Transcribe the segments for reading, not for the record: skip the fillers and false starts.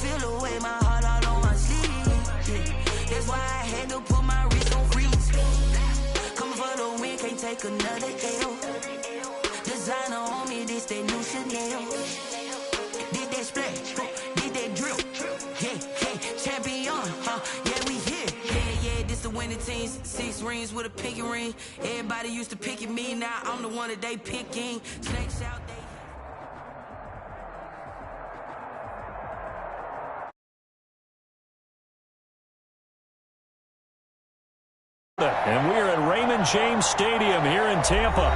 feel the way, my heart all on my sleeve. Yeah. That's why I had to put my wrist on freeze. Coming for the win, can't take another L. Designer on me, this that new Chanel. Did that splash, did that drill. Yeah, champion, yeah, we here. Yeah, this the winning team. 6 rings with a pinky ring. Everybody used to pick at me, now I'm the one that they picking. Snakes out, they... And we're at Raymond James Stadium here in Tampa.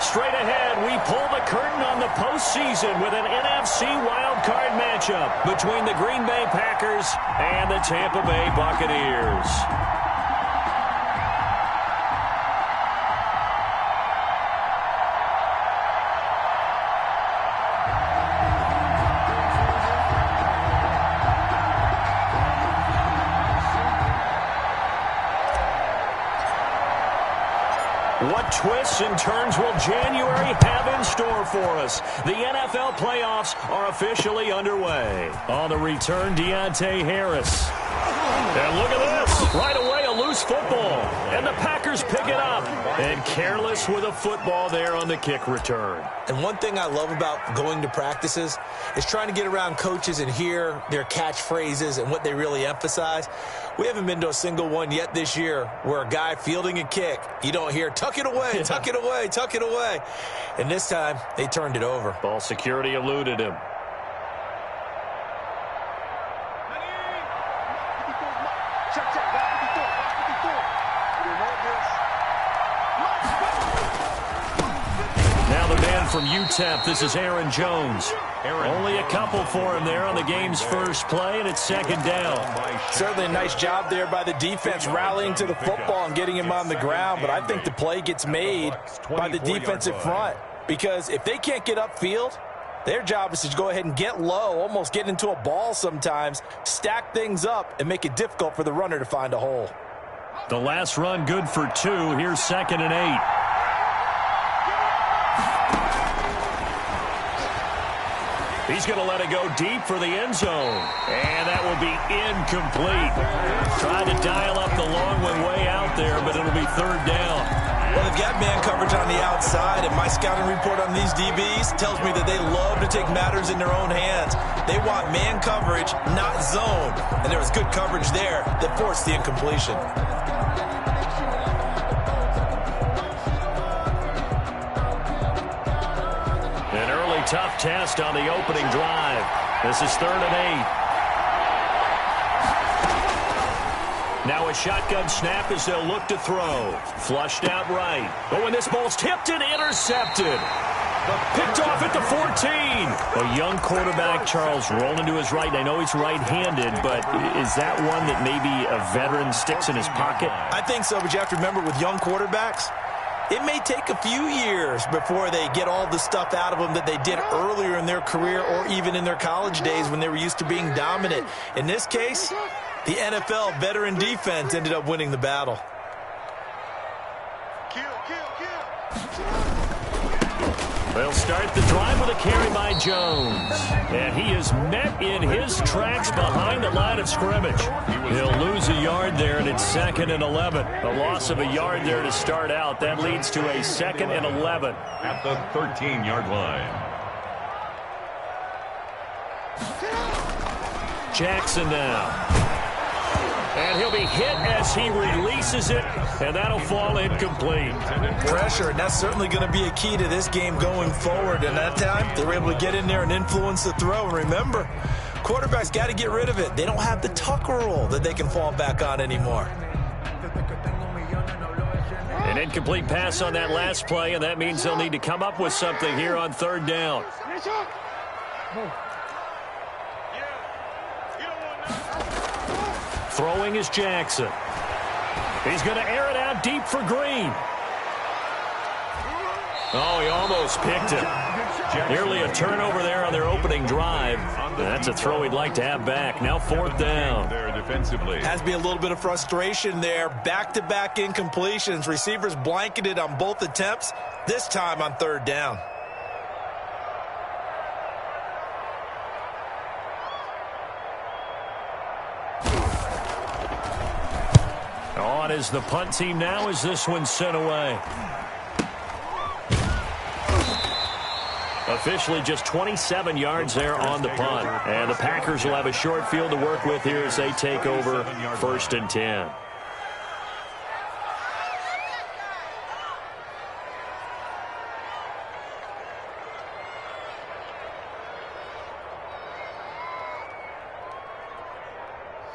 Straight ahead, we pull the curtain on the postseason with an NFC wildcard matchup between the Green Bay Packers and the Tampa Bay Buccaneers. What twists and turns will January have in store for us? The NFL playoffs are officially underway. On the return, Deontay Harris. And look at this. Right away, a loose football. And the Packers pick it up. And careless with a football there on the kick return. And one thing I love about going to practices is trying to get around coaches and hear their catchphrases and what they really emphasize. We haven't been to a single one yet this year where a guy fielding a kick, you don't hear, tuck it away, tuck it away, tuck it away. And this time, they turned it over. Ball security eluded him. Now the man from UTEP, this is Aaron Jones. Only a couple for him there on the game's first play, and it's second down. Certainly a nice job there by the defense rallying to the football and getting him on the ground, but I think the play gets made by the defensive front because if they can't get upfield, their job is to go ahead and get low, almost get into a ball sometimes, stack things up, and make it difficult for the runner to find a hole. The last run good for 2. Here's 2nd and 8. He's going to let it go deep for the end zone. And that will be incomplete. Tried to dial up the long one way out there, but it'll be 3rd down. Well, they've got man coverage on the outside, and my scouting report on these DBs tells me that they love to take matters in their own hands. They want man coverage, not zone. And there was good coverage there that forced the incompletion. An early tough test on the opening drive. This is 3rd and 8. Now a shotgun snap as they'll look to throw. Flushed out right. But when this ball's tipped and intercepted. Picked off at the 14. A young quarterback, Charles, rolling to his right. I know he's right-handed, but is that one that maybe a veteran sticks in his pocket? I think so, but you have to remember with young quarterbacks, it may take a few years before they get all the stuff out of them that they did earlier in their career or even in their college days when they were used to being dominant. In this case, the NFL veteran defense ended up winning the battle. They'll start the drive with a carry by Jones. And he is met in his tracks behind the line of scrimmage. He'll lose a yard there, and it's 2nd and 11. A loss of a yard there to start out. That leads to a 2nd and 11. At the 13-yard line. Jackson now. And he'll be hit as he releases it, and that'll fall incomplete. Pressure, and that's certainly going to be a key to this game going forward. And that time, they were able to get in there and influence the throw. And remember, quarterbacks got to get rid of it. They don't have the tuck rule that they can fall back on anymore. An incomplete pass on that last play, and that means they'll need to come up with something here on 3rd down. Throwing is Jackson. He's going to air it out deep for Green. Oh, he almost picked it. Nearly a turnover there on their opening drive. That's a throw he'd like to have back. Now 4th down. Has to be a little bit of frustration there. Back-to-back incompletions. Receivers blanketed on both attempts, this time on 3rd down. On is the punt team now as this one's sent away. Officially just 27 yards there on the punt. And the Packers will have a short field to work with here as they take over 1st and 10.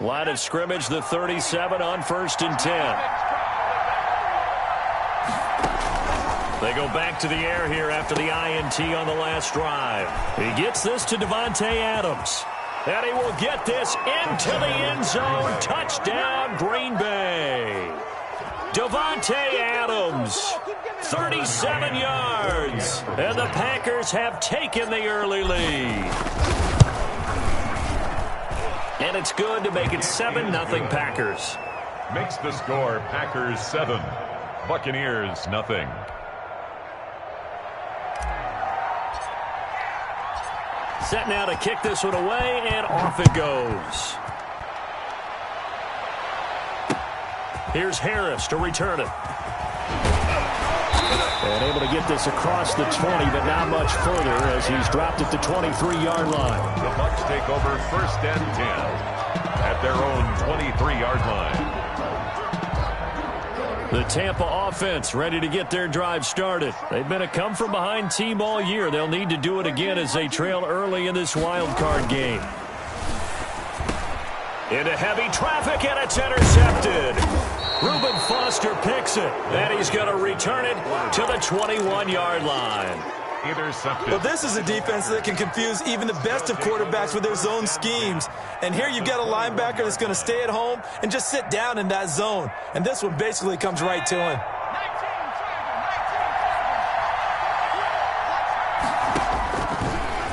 Line of scrimmage, the 37 on 1st and 10. They go back to the air here after the INT on the last drive. He gets this to Davante Adams. And he will get this into the end zone. Touchdown, Green Bay. Davante Adams, 37 yards. And the Packers have taken the early lead. And it's good to make it 7-0 Packers. Makes the score Packers 7, Buccaneers nothing. Set now to kick this one away, and off it goes. Here's Harris to return it. And able to get this across the 20, but not much further as he's dropped it to 23-yard line. The Bucs take over 1st and 10 at their own 23-yard line. The Tampa offense ready to get their drive started. They've been a come-from-behind team all year. They'll need to do it again as they trail early in this wild card game. Into heavy traffic, and it's intercepted. Reuben Foster picks it, and he's going to return it to the 21-yard line. Intercepted. Well, this is a defense that can confuse even the best of quarterbacks with their zone schemes. And here you've got a linebacker that's going to stay at home and just sit down in that zone. And this one basically comes right to him.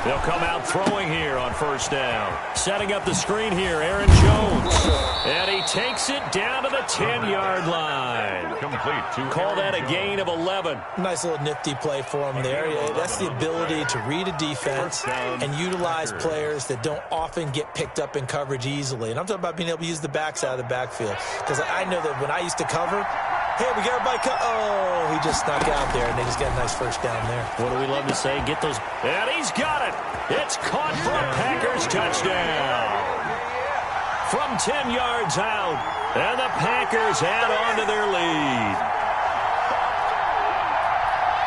They'll come out throwing here on 1st down. Setting up the screen here, Aaron Jones. And he takes it down to the 10-yard line. Complete to Call that a gain of 11. Nice little nifty play for him there. That's the ability to read a defense and utilize players that don't often get picked up in coverage easily. And I'm talking about being able to use the backs out of the backfield. Because I know that when I used to cover, hey, we got everybody oh, he just snuck out there, and they just got a nice 1st down there. What do we love to say? Get those. And he's got it. It's caught for a Packers touchdown. From 10 yards out. And the Packers add on to their lead.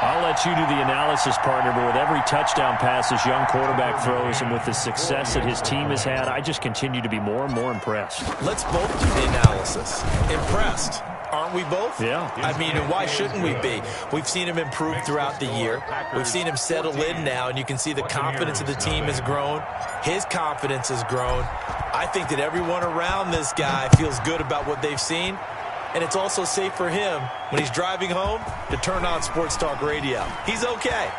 I'll let you do the analysis, partner, but with every touchdown pass this young quarterback throws and with the success that his team has had, I just continue to be more and more impressed. Let's both do the analysis. Impressed. Aren't we both? Yeah. I mean, why shouldn't we be? We've seen him improve throughout the year. We've seen him settle in now, and you can see the confidence of the team has grown. His confidence has grown. I think that everyone around this guy feels good about what they've seen, and it's also safe for him when he's driving home to turn on Sports Talk Radio. He's okay.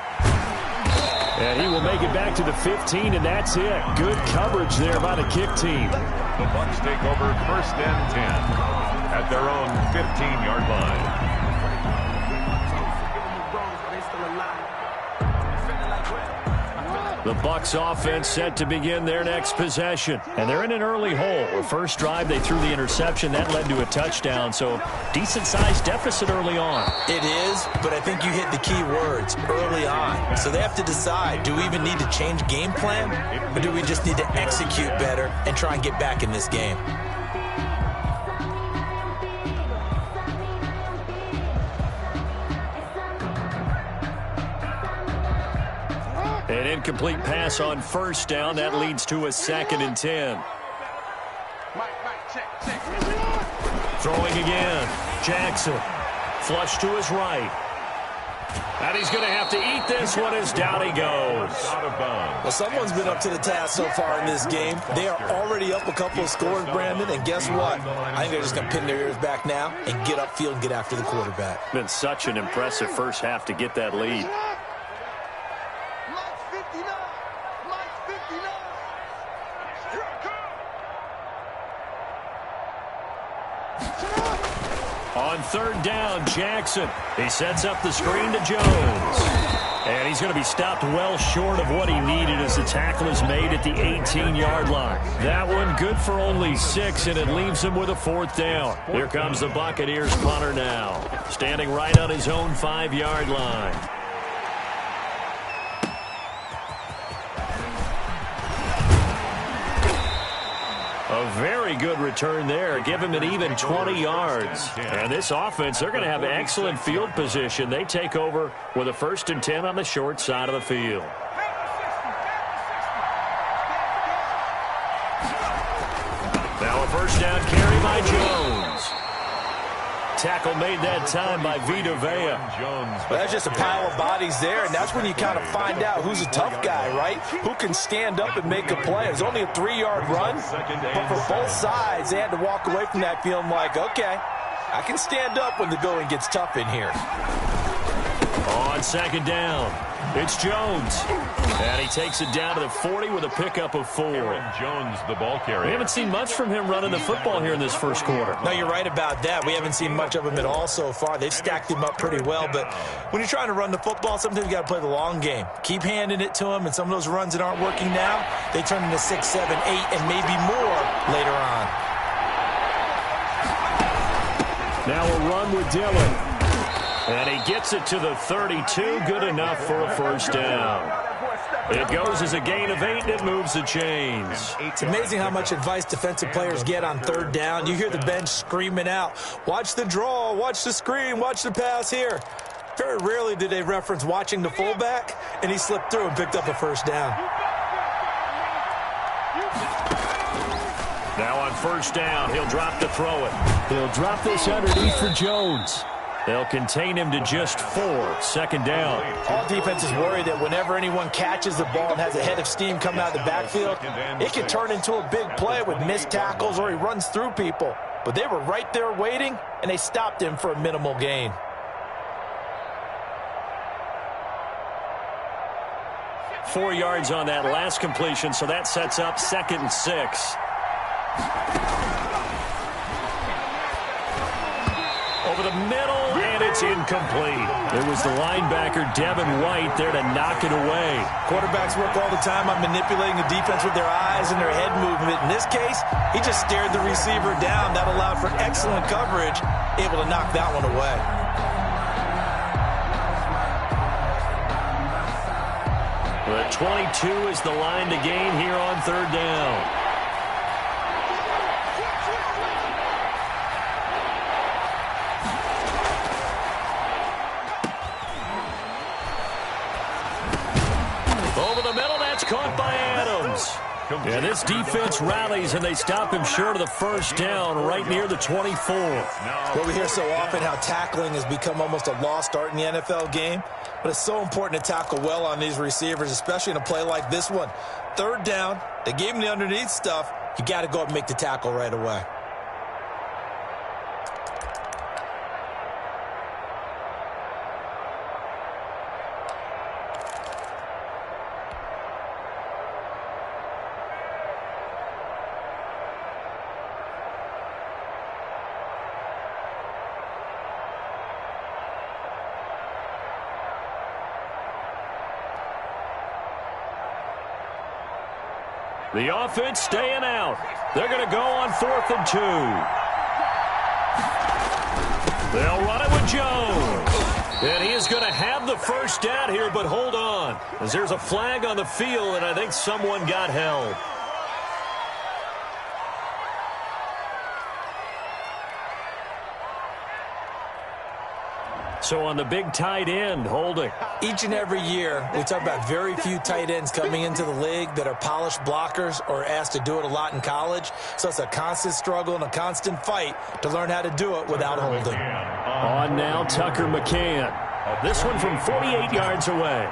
And he will make it back to the 15, and that's it. Good coverage there by the kick team. The Bucs take over 1st and 10 at their own 15-yard line. The Bucs offense set to begin their next possession. And they're in an early hole. The first drive, they threw the interception. That led to a touchdown. So decent-sized deficit early on. It is, but I think you hit the key words, early on. So they have to decide, do we even need to change game plan? Or do we just need to execute better and try and get back in this game? An incomplete pass on 1st down. That leads to a 2nd and 10. Throwing again. Jackson. Flush to his right. And he's going to have to eat this one as down he goes. Out of bounds. Well, someone's been up to the task so far in this game. They are already up a couple of scores, Brandon, and guess what? I think they're just going to pin their ears back now and get upfield and get after the quarterback. Been such an impressive first half to get that lead. On 3rd down, Jackson. He sets up the screen to Jones. And he's going to be stopped well short of what he needed as the tackle is made at the 18-yard line. That one good for only 6, and it leaves him with a 4th down. Here comes the Buccaneers punter now, standing right on his own 5-yard line. A very good return there. Give him an even 20 yards. And this offense, they're going to have excellent field position. They take over with a 1st and 10 on the short side of the field. Now a 1st down carry by Jones. Tackle made that time by Vita Vea. Well, that's just a pile of bodies there, and that's when you kind of find out who's a tough guy, right? Who can stand up and make a play. It was only a 3-yard run, but for both sides, they had to walk away from that feeling like, okay, I can stand up when the going gets tough in here. On 2nd down, it's Jones. And he takes it down to the 40 with a pickup of 4. Jones, the ball carrier. We haven't seen much from him running the football here in this 1st quarter. No, you're right about that. We haven't seen much of him at all so far. They've stacked him up pretty well, but when you're trying to run the football, sometimes you got to play the long game. Keep handing it to him, and some of those runs that aren't working now, they turn into 6, 7, 8, and maybe more later on. Now a run with Dillon. And he gets it to the 32, good enough for a 1st down. It goes as a gain of 8, and it moves the chains. It's amazing how much advice defensive players get on 3rd down. You hear the bench screaming out, watch the draw, watch the screen, watch the pass here. Very rarely do they reference watching the fullback, and he slipped through and picked up a 1st down. Now on 1st down, he'll drop to throw it. He'll drop this underneath for Jones. They'll contain him to just 4. 2nd down. All defenses worry that whenever anyone catches the ball and has a head of steam coming out of the backfield, it can turn into a big play with missed tackles or he runs through people. But they were right there waiting, and they stopped him for a minimal gain. Four yards on that last completion, so that sets up 2nd and 6. Over the middle, and it's incomplete. It was the linebacker, Devin White, there to knock it away. Quarterbacks work all the time on manipulating the defense with their eyes and their head movement. In this case, he just stared the receiver down. That allowed for excellent coverage, able to knock that one away. The 22 is the line to gain here on 3rd down. Over the middle, that's caught by Adams. And this defense rallies, and they stop him short of the 1st down right near the 24. Well, we hear so often how tackling has become almost a lost art in the NFL game, but it's so important to tackle well on these receivers, especially in a play like this one. 3rd down, they gave him the underneath stuff. You got to go up and make the tackle right away. The offense staying out. They're going to go on 4th and 2. They'll run it with Jones. And he is going to have the 1st down here, but hold on, as there's a flag on the field, and I think someone got held. So on the big tight end, holding. Each and every year, we talk about very few tight ends coming into the league that are polished blockers or asked to do it a lot in college. So it's a constant struggle and a constant fight to learn how to do it without holding. On now, Tucker McCann. This one from 48 yards away.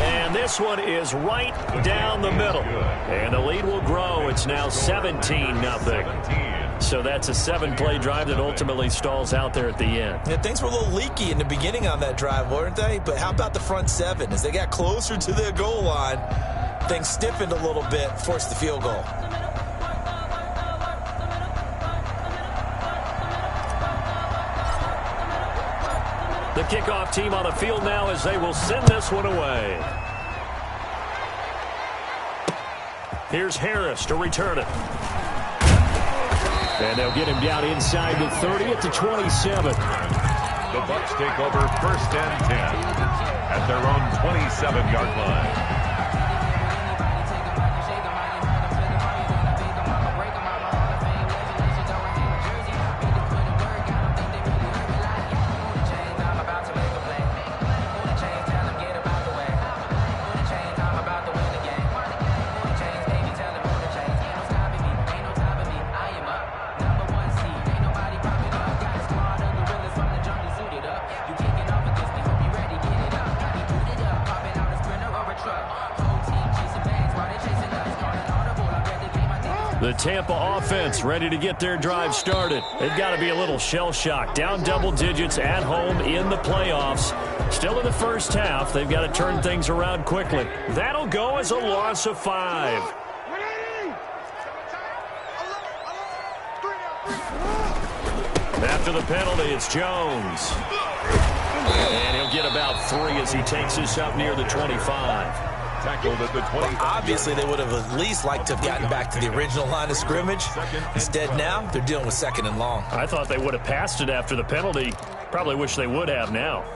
And this one is right down the middle. And the lead will grow. It's now 17-0. So that's a 7-play drive that ultimately stalls out there at the end. Yeah, things were a little leaky in the beginning on that drive, weren't they? But how about the front 7? As they got closer to their goal line, things stiffened a little bit, forced the field goal. kickoff team on the field now as they will send this one away. Here's Harris to return it. And they'll get him down inside the 30 at the 27. The Bucs take over 1st and 10 at their own 27-yard line. The Tampa offense ready to get their drive started. They've got to be a little shell-shocked. Down double digits at home in the playoffs. Still in the first half. They've got to turn things around quickly. That'll go as a loss of 5. After the penalty, it's Jones. And he'll get about 3 as he takes this up near the 25. Tackled at the 20. Obviously, they would have at least liked to have gotten back to the original line of scrimmage. Instead, now they're dealing with 2nd and long. I thought they would have passed it after the penalty. Probably wish they would have now.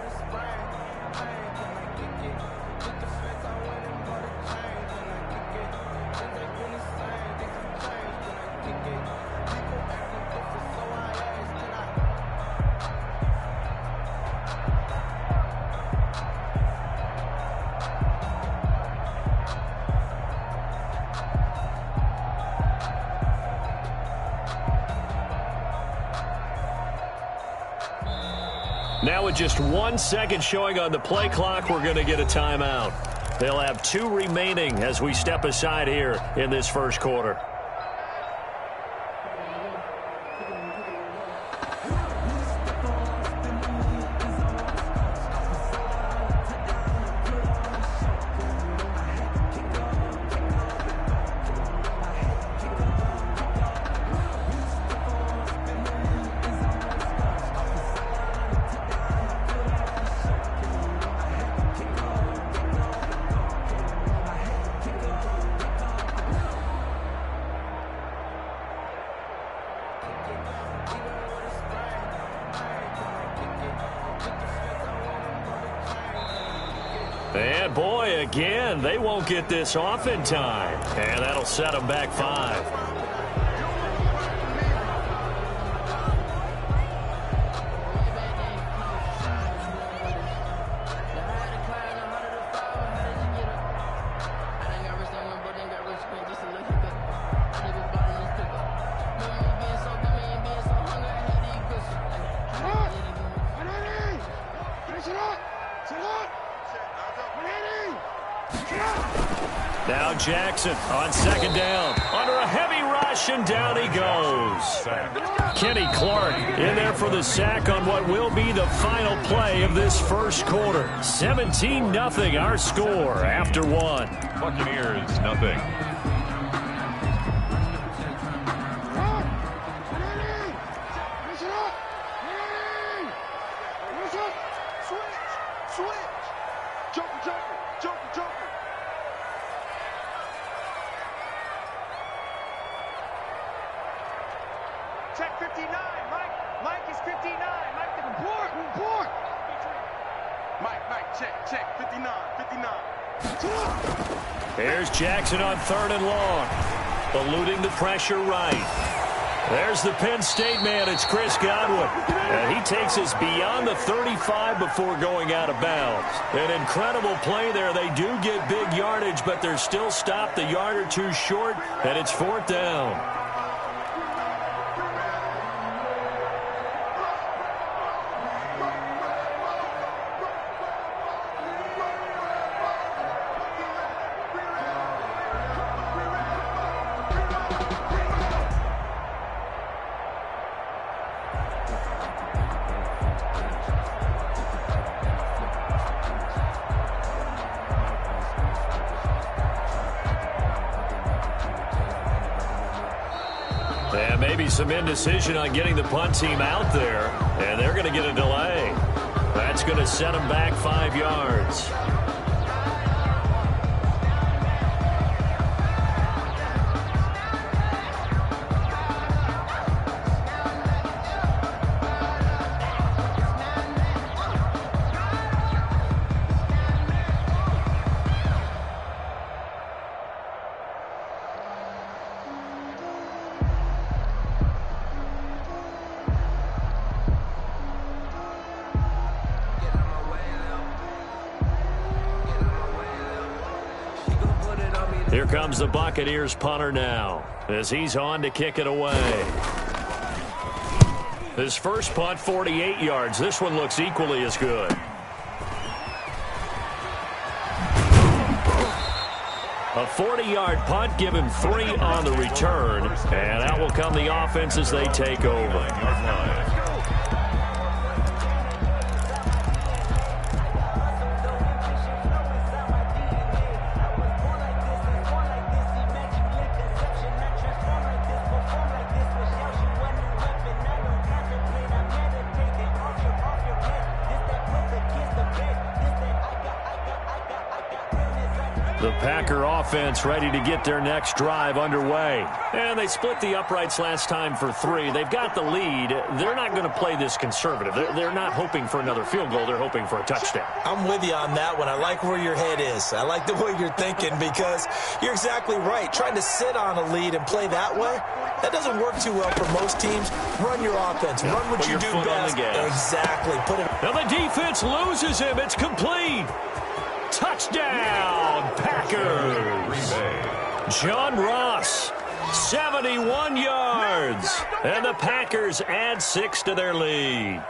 Now with just 1 second showing on the play clock, we're going to get a timeout. They'll have 2 remaining as we step aside here in this first quarter. And boy, again, they won't get this off in time. And that'll set them back 5. Now Jackson on 2nd down. Under a heavy rush, and down he goes. Kenny Clark in there for the sack on what will be the final play of this first quarter. 17-0 our score after 1. Buccaneers, nothing. Check 59. Mike is 59. Mike, report. Mike, check. 59. There's Jackson on 3rd and long. Eluding the pressure right. There's the Penn State man. It's Chris Godwin. And he takes us beyond the 35 before going out of bounds. An incredible play there. They do get big yardage, but they're still stopped a yard or 2 short, and it's 4th down. And maybe some indecision on getting the punt team out there, and they're going to get a delay. That's going to set him back 5 yards. Here comes the Buccaneers punter now as he's on to kick it away. His first punt, 48 yards. This one looks equally as good. A 40-yard punt, give him 3 on the return, and that will come the offense as they take over. The Packer offense ready to get their next drive underway. And they split the uprights last time for 3. They've got the lead. They're not going to play this conservative. They're not hoping for another field goal. They're hoping for a touchdown. I'm with you on that one. I like where your head is. I like the way you're thinking because you're exactly right. Trying to sit on a lead and play that way, that doesn't work too well for most teams. Run your offense. Run what you do best. Exactly. Put it. Now the defense loses him. It's complete. Touchdown, Packers. John Ross, 71 yards. And the Packers add 6 to their lead.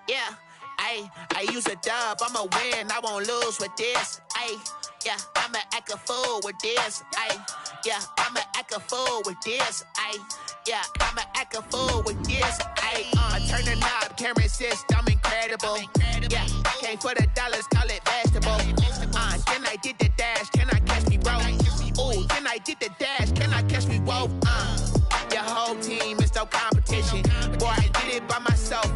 Yeah, I use a dub, I'ma win, I won't lose with this. Yeah, I'ma act a fool with this. Yeah, I'ma act a fool with this. Yeah, I'ma act a fool with this. I turn the knob, camera assist, I'm incredible. Yeah, came for the dollars, call it vegetable. Then I did the dash, can I catch me roll? Ooh, then I did the dash, can I catch me roll? Your whole team is no competition. Boy, I did it by myself.